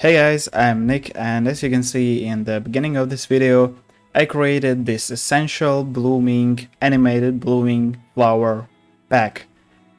Hey guys, I'm Nick, and as you can see in the beginning of this video, I created this essential blooming, animated blooming flower pack.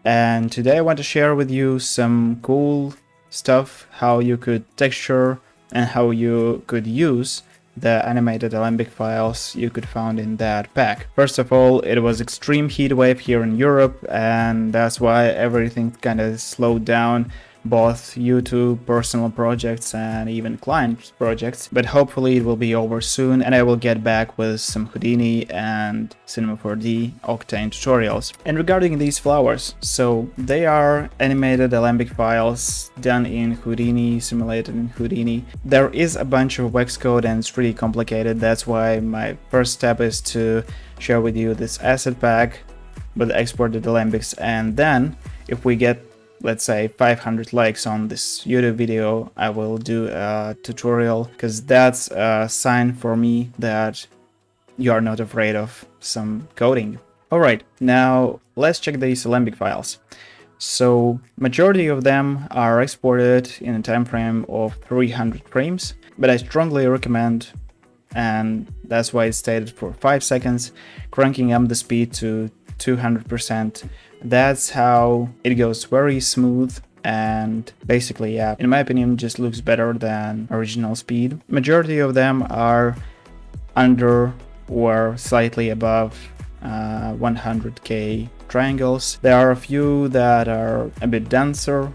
And today I want to share with you some cool stuff, how you could texture and how you could use the animated alembic files you could find in that pack. First of all, it was extreme heat wave here in Europe, and that's why everything kind of slowed down, both YouTube personal projects and even client projects, but hopefully it will be over soon and I will get back with some Houdini and Cinema4d Octane tutorials. And regarding these flowers, so they are animated alembic files done in Houdini, simulated in Houdini. There is a bunch of wax code and it's pretty complicated. That's why my first step is to share with you this asset pack with exported alembics, and then if we get, let's say, 500 likes on this YouTube video, I will do a tutorial, because that's a sign for me that you are not afraid of some coding. Alright, now let's check these alembic files. So majority of them are exported in a time frame of 300 frames, but I strongly recommend, and that's why it's stated for 5 seconds, cranking up the speed to 200%. That's how it goes very smooth, and basically, yeah, in my opinion, just looks better than original speed. Majority of them are under or slightly above 100k triangles. There are a few that are a bit denser,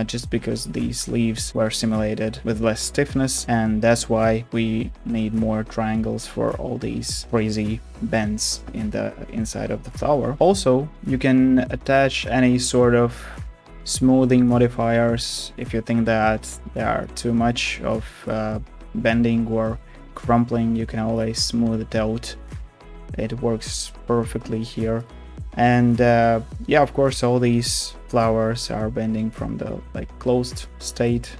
just because these leaves were simulated with less stiffness, and that's why we need more triangles for all these crazy bends in the inside of the flower. Also, you can attach any sort of smoothing modifiers if you think that there are too much of bending or crumpling. You can always smooth it out. It works perfectly here. And yeah, of course, all these flowers are bending from the closed state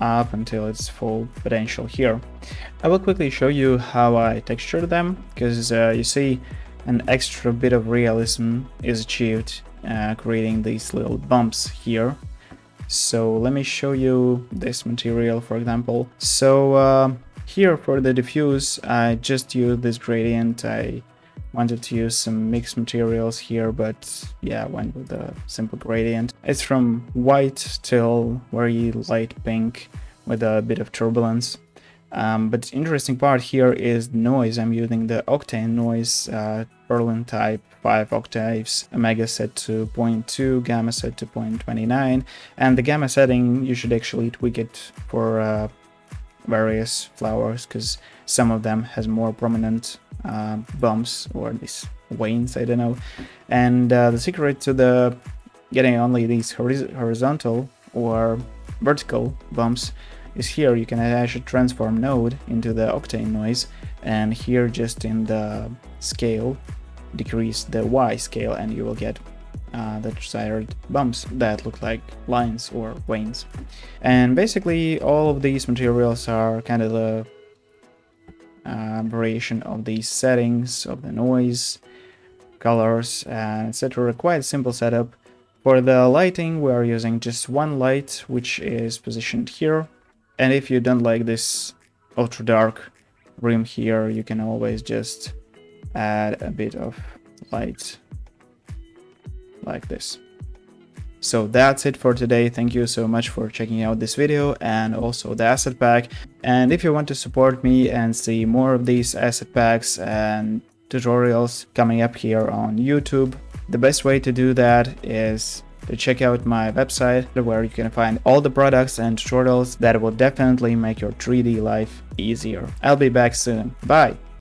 up until its full potential here. I will quickly show you how I textured them, because you see an extra bit of realism is achieved creating these little bumps here. So let me show you this material, for example. So here for the diffuse, I just used this gradient. I wanted to use some mixed materials here, but yeah, went with a simple gradient. It's from white till very light pink with a bit of turbulence. But the interesting part here is the noise. I'm using the Octane noise, Berlin type 5 octaves, omega set to 0.2, gamma set to 0.29, and the gamma setting, you should actually tweak it for various flowers, because some of them has more prominent bumps or these veins, I don't know. And the secret to the getting only these horizontal or vertical bumps is here. You can attach a transform node into the Octane noise, and here just in the scale decrease the Y scale, and you will get the desired bumps that look like lines or veins. And basically all of these materials are kind of the variation of these settings of the noise, colors, and etc. Quite simple setup. For the lighting, we are using just one light, which is positioned here, and if you don't like this ultra dark rim here, you can always just add a bit of light like this. So that's it for today. Thank you so much for checking out this video and also the asset pack. And if you want to support me and see more of these asset packs and tutorials coming up here on YouTube, the best way to do that is to check out my website, where you can find all the products and tutorials that will definitely make your 3D life easier. I'll be back soon. Bye!